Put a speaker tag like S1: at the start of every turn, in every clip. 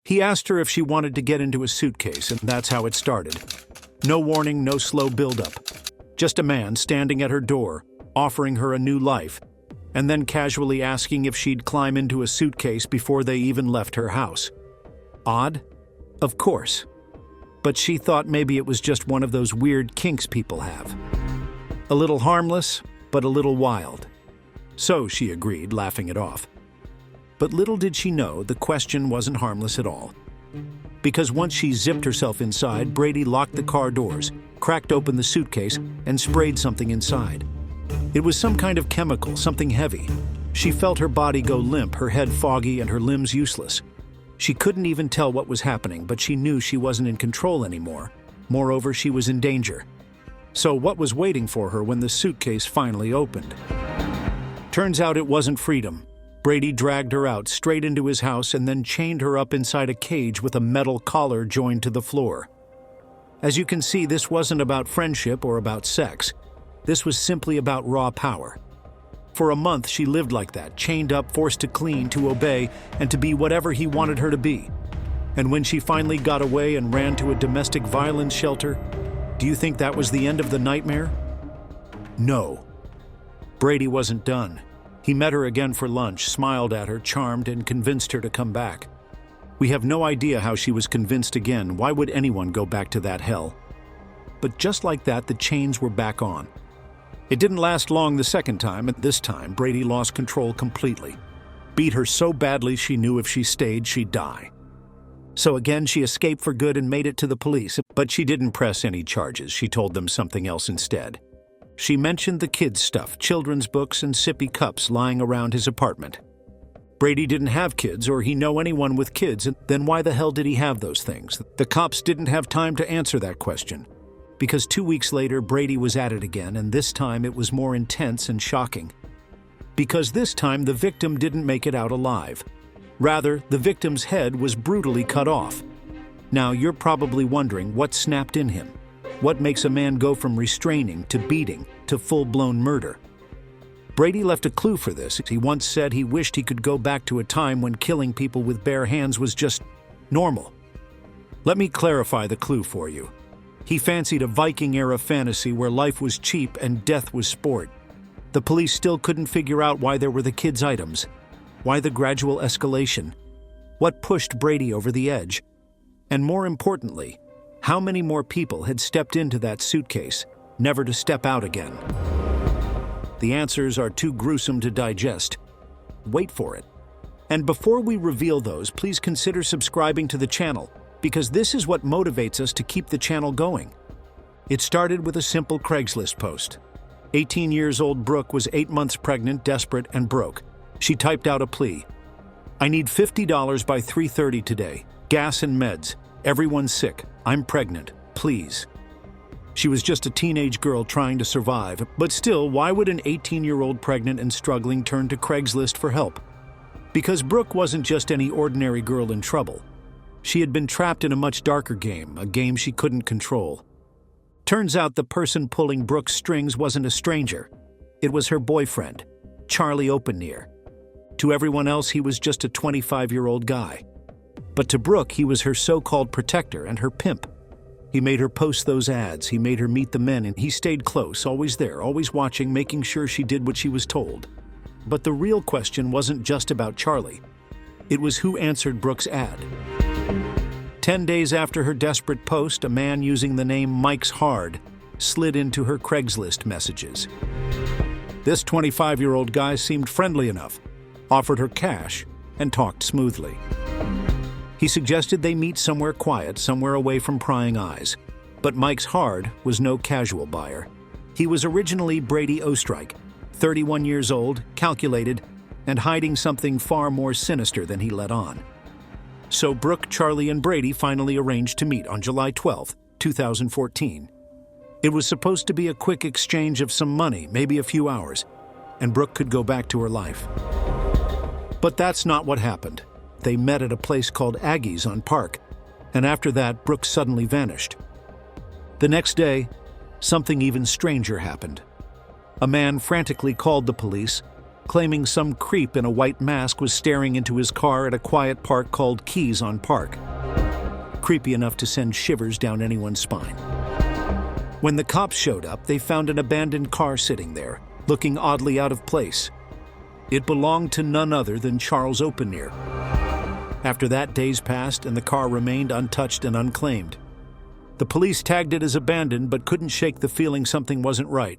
S1: He asked her if she wanted to get into a suitcase, and that's how it started. No warning, no slow buildup. Just a man standing at her door, offering her a new life, and then casually asking if she'd climb into a suitcase before they even left her house. Odd? Of course. But she thought maybe it was just one of those weird kinks people have. A little harmless, but a little wild. So she agreed, laughing it off. But little did she know the question wasn't harmless at all. Because once she zipped herself inside, Brady locked the car doors, cracked open the suitcase, and sprayed something inside. It was some kind of chemical, something heavy. She felt her body go limp, her head foggy, and her limbs useless. She couldn't even tell what was happening, but she knew she wasn't in control anymore. Moreover, she was in danger. So what was waiting for her when the suitcase finally opened? Turns out it wasn't freedom. Brady dragged her out straight into his house and then chained her up inside a cage with a metal collar joined to the floor. As you can see, this wasn't about friendship or about sex. This was simply about raw power. For a month, she lived like that, chained up, forced to clean, to obey, and to be whatever he wanted her to be. And when she finally got away and ran to a domestic violence shelter, do you think that was the end of the nightmare? No. Brady wasn't done. He met her again for lunch, smiled at her, charmed, and convinced her to come back. We have no idea how she was convinced again. Why would anyone go back to that hell? But just like that, the chains were back on. It didn't last long the second time, and this time, Brady lost control completely. Beat her so badly she knew if she stayed, she'd die. So again, she escaped for good and made it to the police, but she didn't press any charges. She told them something else instead. She mentioned the kids' stuff, children's books and sippy cups lying around his apartment. Brady didn't have kids, or he know anyone with kids, and then why the hell did he have those things? The cops didn't have time to answer that question. Because 2 weeks later, Brady was at it again, and this time it was more intense and shocking. Because this time the victim didn't make it out alive. Rather, the victim's head was brutally cut off. Now, you're probably wondering what snapped in him. What makes a man go from restraining to beating to full-blown murder? Brady left a clue for this. He once said he wished he could go back to a time when killing people with bare hands was just normal. Let me clarify the clue for you. He fancied a Viking-era fantasy where life was cheap and death was sport. The police still couldn't figure out why there were the kids' items. Why the gradual escalation? What pushed Brady over the edge? And more importantly, how many more people had stepped into that suitcase, never to step out again? The answers are too gruesome to digest. Wait for it. And before we reveal those, please consider subscribing to the channel, because this is what motivates us to keep the channel going. It started with a simple Craigslist post. 18 years old Brooke was 8 months pregnant, desperate, and broke. She typed out a plea. I need $50 by 3:30 today. Gas and meds. Everyone's sick. I'm pregnant. Please. She was just a teenage girl trying to survive, but still, why would an 18-year-old pregnant and struggling turn to Craigslist for help? Because Brooke wasn't just any ordinary girl in trouble. She had been trapped in a much darker game, a game she couldn't control. Turns out the person pulling Brooke's strings wasn't a stranger. It was her boyfriend, Charlie Openneer. To everyone else, he was just a 25-year-old guy. But to Brooke, he was her so-called protector and her pimp. He made her post those ads, he made her meet the men, and he stayed close, always there, always watching, making sure she did what she was told. But the real question wasn't just about Charlie. It was who answered Brooke's ad. 10 days after her desperate post, a man using the name Mike's Hard slid into her Craigslist messages. This 25-year-old guy seemed friendly enough, offered her cash, and talked smoothly. He suggested they meet somewhere quiet, somewhere away from prying eyes. But Mike's Hard was no casual buyer. He was originally Brady Oestrike, 31 years old, calculated, and hiding something far more sinister than he let on. So Brooke, Charlie, and Brady finally arranged to meet on July 12, 2014. It was supposed to be a quick exchange of some money, maybe a few hours, and Brooke could go back to her life. But that's not what happened. They met at a place called Aggie's on Park, and after that, Brooke suddenly vanished. The next day, something even stranger happened. A man frantically called the police, claiming some creep in a white mask was staring into his car at a quiet park called Keys on Park. Creepy enough to send shivers down anyone's spine. When the cops showed up, they found an abandoned car sitting there, looking oddly out of place. It belonged to none other than Charles Openier. After that, days passed and the car remained untouched and unclaimed. The police tagged it as abandoned but couldn't shake the feeling something wasn't right.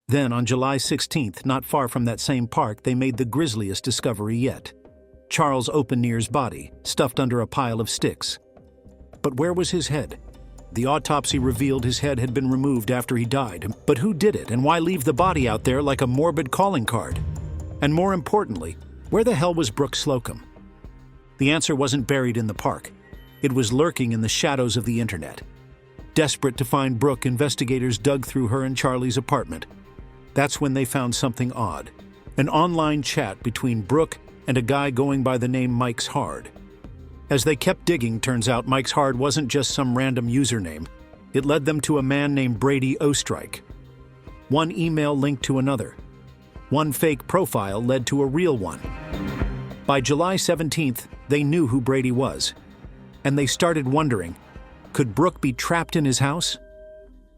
S1: Then, on July 16th, not far from that same park, they made the grisliest discovery yet. Charles Openier's body, stuffed under a pile of sticks. But where was his head? The autopsy revealed his head had been removed after he died. But who did it, and why leave the body out there like a morbid calling card? And more importantly, where the hell was Brooke Slocum? The answer wasn't buried in the park. It was lurking in the shadows of the internet. Desperate to find Brooke, investigators dug through her and Charlie's apartment. That's when they found something odd. An online chat between Brooke and a guy going by the name Mike's Hard. As they kept digging, turns out Mike's Hard wasn't just some random username. It led them to a man named Brady Oestrike. One email linked to another. One fake profile led to a real one. By July 17th, they knew who Brady was. And they started wondering, could Brooke be trapped in his house?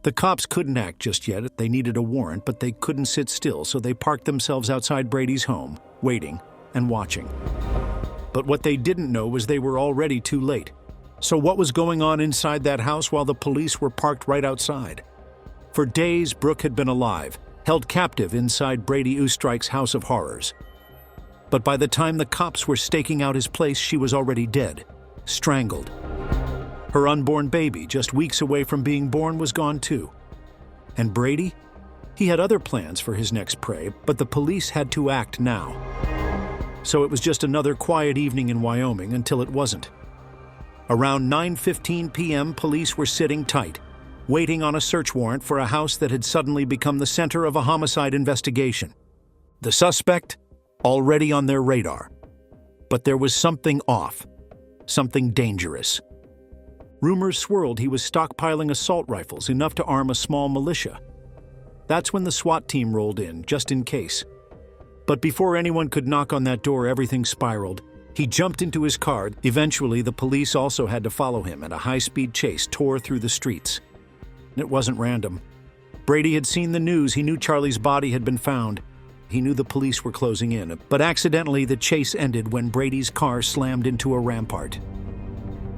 S1: The cops couldn't act just yet. They needed a warrant, but they couldn't sit still, so they parked themselves outside Brady's home, waiting and watching. But what they didn't know was they were already too late. So what was going on inside that house while the police were parked right outside? For days, Brooke had been alive, held captive inside Brady Oestrike's house of horrors. But by the time the cops were staking out his place, she was already dead, strangled. Her unborn baby, just weeks away from being born, was gone too. And Brady? He had other plans for his next prey, but the police had to act now. So it was just another quiet evening in Wyoming until it wasn't. Around 9:15 p.m., police were sitting tight, waiting on a search warrant for a house that had suddenly become the center of a homicide investigation. The suspect? Already on their radar. But there was something off, something dangerous. Rumors swirled he was stockpiling assault rifles, enough to arm a small militia. That's when the SWAT team rolled in, just in case. But before anyone could knock on that door, everything spiraled. He jumped into his car. Eventually, the police also had to follow him, and a high-speed chase tore through the streets. It wasn't random. Brady had seen the news. He knew Charlie's body had been found. He knew the police were closing in. But accidentally, the chase ended when Brady's car slammed into a rampart.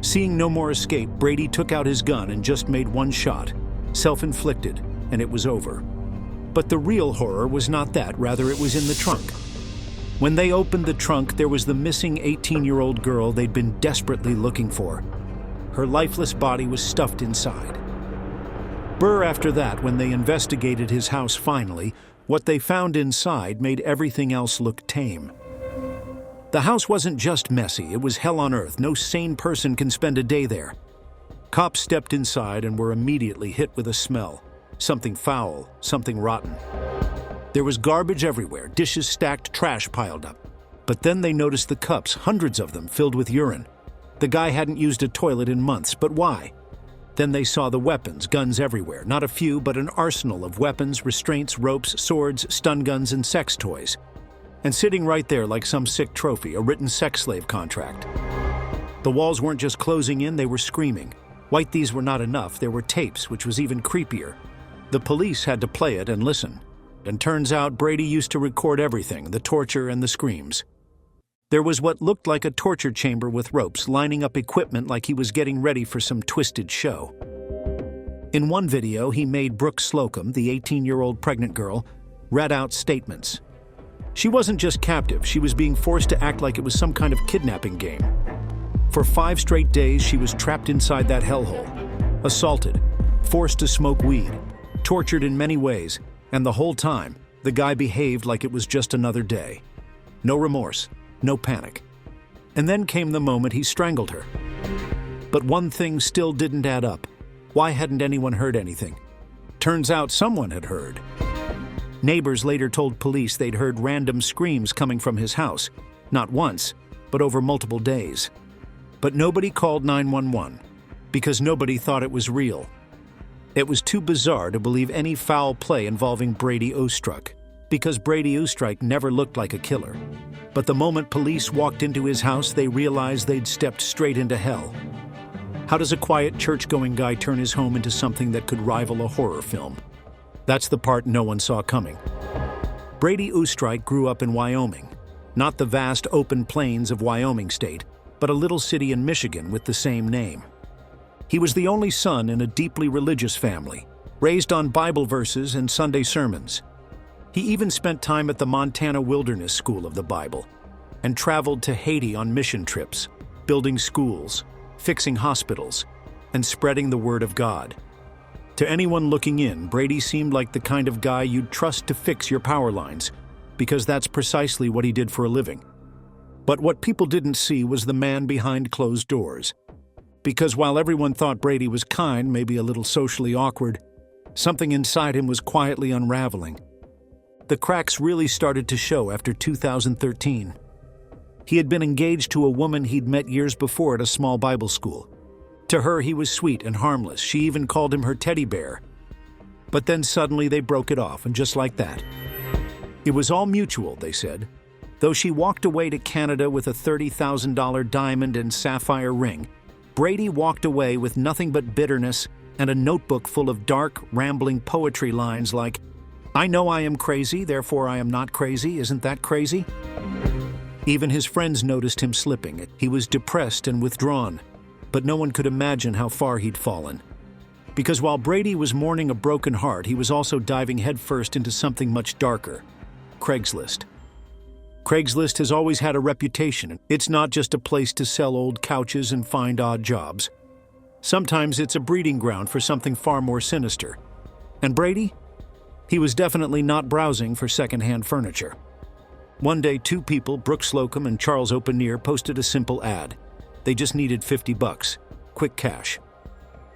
S1: Seeing no more escape, Brady took out his gun and just made one shot. Self-inflicted, and it was over. But the real horror was not that, rather it was in the trunk. When they opened the trunk, there was the missing 18-year-old girl they'd been desperately looking for. Her lifeless body was stuffed inside. Burr after that, when they investigated his house finally, what they found inside made everything else look tame. The house wasn't just messy, it was hell on earth. No sane person can spend a day there. Cops stepped inside and were immediately hit with a smell. Something foul, something rotten. There was garbage everywhere, dishes stacked, trash piled up. But then they noticed the cups, hundreds of them, filled with urine. The guy hadn't used a toilet in months, but why? Then they saw the weapons, guns everywhere. Not a few, but an arsenal of weapons, restraints, ropes, swords, stun guns, and sex toys. And sitting right there like some sick trophy, a written sex slave contract. The walls weren't just closing in, they were screaming. White these were not enough, there were tapes, which was even creepier. The police had to play it and listen. And turns out Brady used to record everything, the torture and the screams. There was what looked like a torture chamber with ropes, lining up equipment like he was getting ready for some twisted show. In one video, he made Brooke Slocum, the 18-year-old pregnant girl, read out statements. She wasn't just captive, she was being forced to act like it was some kind of kidnapping game. For 5 straight days, she was trapped inside that hellhole, assaulted, forced to smoke weed, tortured in many ways, and the whole time, the guy behaved like it was just another day. No remorse, no panic. And then came the moment he strangled her. But one thing still didn't add up. Why hadn't anyone heard anything? Turns out someone had heard. Neighbors later told police they'd heard random screams coming from his house, not once, but over multiple days. But nobody called 911, because nobody thought it was real. It was too bizarre to believe any foul play involving Brady Oestrike. because Brady Oestrike never looked like a killer. But the moment police walked into his house, they realized they'd stepped straight into hell. How does a quiet church-going guy turn his home into something that could rival a horror film? That's the part no one saw coming. Brady Oestrike grew up in Wyoming, not the vast open plains of Wyoming State, but a little city in Michigan with the same name. He was the only son in a deeply religious family, raised on Bible verses and Sunday sermons. He even spent time at the Montana Wilderness School of the Bible and traveled to Haiti on mission trips, building schools, fixing hospitals, and spreading the word of God. To anyone looking in, Brady seemed like the kind of guy you'd trust to fix your power lines, because that's precisely what he did for a living. But what people didn't see was the man behind closed doors. Because while everyone thought Brady was kind, maybe a little socially awkward, something inside him was quietly unraveling. The cracks really started to show after 2013. He had been engaged to a woman he'd met years before at a small Bible school. To her, he was sweet and harmless. She even called him her teddy bear. But then suddenly they broke it off, and just like that. It was all mutual, they said. Though she walked away to Canada with a $30,000 diamond and sapphire ring, Brady walked away with nothing but bitterness and a notebook full of dark, rambling poetry lines like, "I know I am crazy, therefore I am not crazy. Isn't that crazy?" Even his friends noticed him slipping. He was depressed and withdrawn, but no one could imagine how far he'd fallen. Because while Brady was mourning a broken heart, he was also diving headfirst into something much darker: Craigslist. Craigslist has always had a reputation. It's not just a place to sell old couches and find odd jobs. Sometimes it's a breeding ground for something far more sinister. And Brady? He was definitely not browsing for secondhand furniture. One day, two people, Brooke Slocum and Charles Openier, posted a simple ad. They just needed $50, quick cash.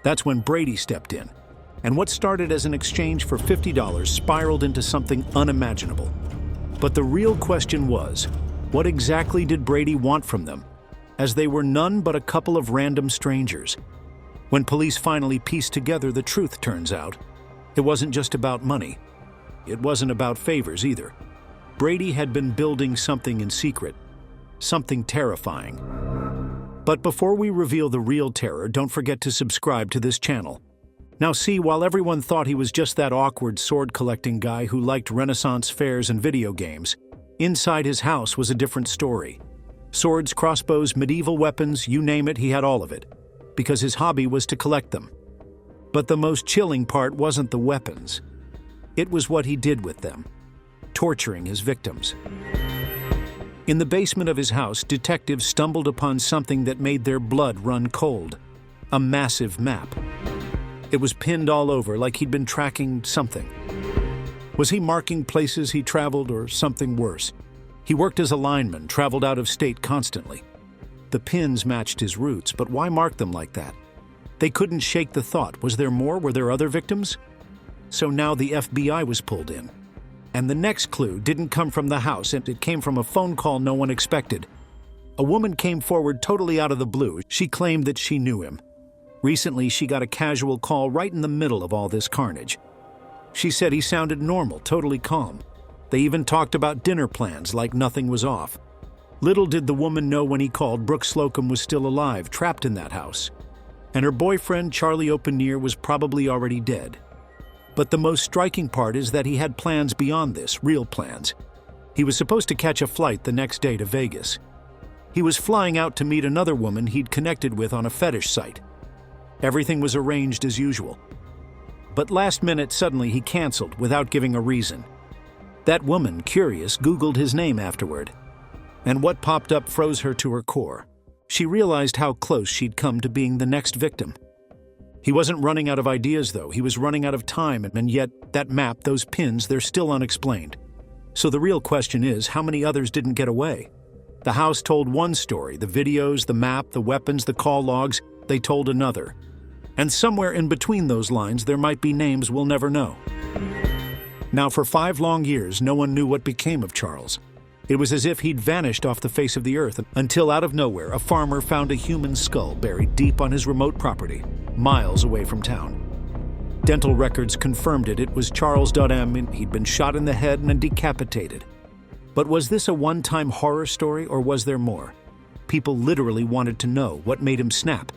S1: That's when Brady stepped in. And what started as an exchange for $50 spiraled into something unimaginable. But the real question was, what exactly did Brady want from them? As they were none but a couple of random strangers. When police finally pieced together the truth, turns out, it wasn't just about money. It wasn't about favors either. Brady had been building something in secret, something terrifying. But before we reveal the real terror, don't forget to subscribe to this channel. Now see, while everyone thought he was just that awkward sword-collecting guy who liked Renaissance fairs and video games, inside his house was a different story. Swords, crossbows, medieval weapons, you name it, he had all of it, because his hobby was to collect them. But the most chilling part wasn't the weapons. It was what he did with them, torturing his victims. In the basement of his house, detectives stumbled upon something that made their blood run cold: a massive map. It was pinned all over, like he'd been tracking something. Was he marking places he traveled, or something worse? He worked as a lineman, traveled out of state constantly. The pins matched his routes, but why mark them like that? They couldn't shake the thought, was there more? Were there other victims? So now the FBI was pulled in. And the next clue didn't come from the house, and it came from a phone call no one expected. A woman came forward totally out of the blue. She claimed that she knew him. Recently, she got a casual call right in the middle of all this carnage. She said he sounded normal, totally calm. They even talked about dinner plans like nothing was off. Little did the woman know when he called, Brooke Slocum was still alive, trapped in that house. And her boyfriend, Charlie Openier, was probably already dead. But the most striking part is that he had plans beyond this, real plans. He was supposed to catch a flight the next day to Vegas. He was flying out to meet another woman he'd connected with on a fetish site. Everything was arranged as usual. But last minute, suddenly he canceled without giving a reason. That woman, curious, Googled his name afterward. And what popped up froze her to her core. She realized how close she'd come to being the next victim. He wasn't running out of ideas, though. He was running out of time, and yet that map, those pins, they're still unexplained. So the real question is, how many others didn't get away? The house told one story. The videos, the map, the weapons, the call logs, they told another. And somewhere in between those lines, there might be names we'll never know. Now, for 5 long years, no one knew what became of Charles. It was as if he'd vanished off the face of the earth, until out of nowhere, a farmer found a human skull buried deep on his remote property, miles away from town. Dental records confirmed it. It was Charles M. and he'd been shot in the head and decapitated. But was this a one-time horror story, or was there more? People literally wanted to know what made him snap.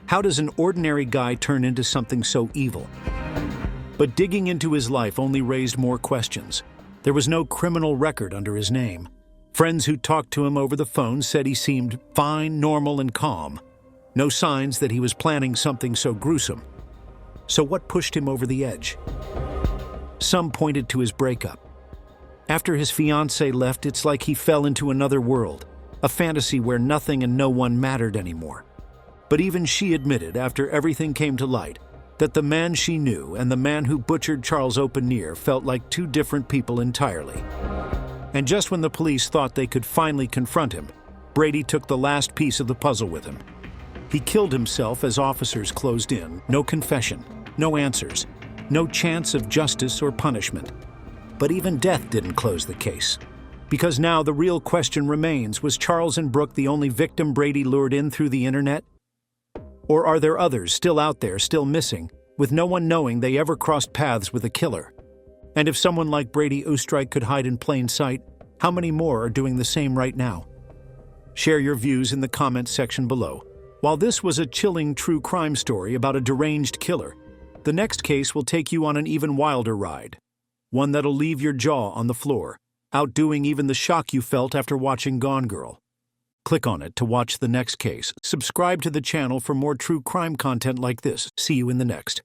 S1: How does an ordinary guy turn into something so evil? But digging into his life only raised more questions. There was no criminal record under his name. Friends who talked to him over the phone said he seemed fine, normal, and calm. No signs that he was planning something so gruesome. So what pushed him over the edge? Some pointed to his breakup. After his fiancée left, it's like he fell into another world, a fantasy where nothing and no one mattered anymore. But even she admitted, after everything came to light, that the man she knew and the man who butchered Charles Open-Near felt like two different people entirely. And just when the police thought they could finally confront him, Brady took the last piece of the puzzle with him. He killed himself as officers closed in. No confession, no answers, no chance of justice or punishment. But even death didn't close the case. Because now the real question remains, was Charles and Brooke the only victim Brady lured in through the internet? Or are there others still out there, still missing, with no one knowing they ever crossed paths with a killer? And if someone like Brady Oestrike could hide in plain sight, how many more are doing the same right now? Share your views in the comments section below. While this was a chilling true crime story about a deranged killer, the next case will take you on an even wilder ride. One that'll leave your jaw on the floor, outdoing even the shock you felt after watching Gone Girl. Click on it to watch the next case. Subscribe to the channel for more true crime content like this. See you in the next.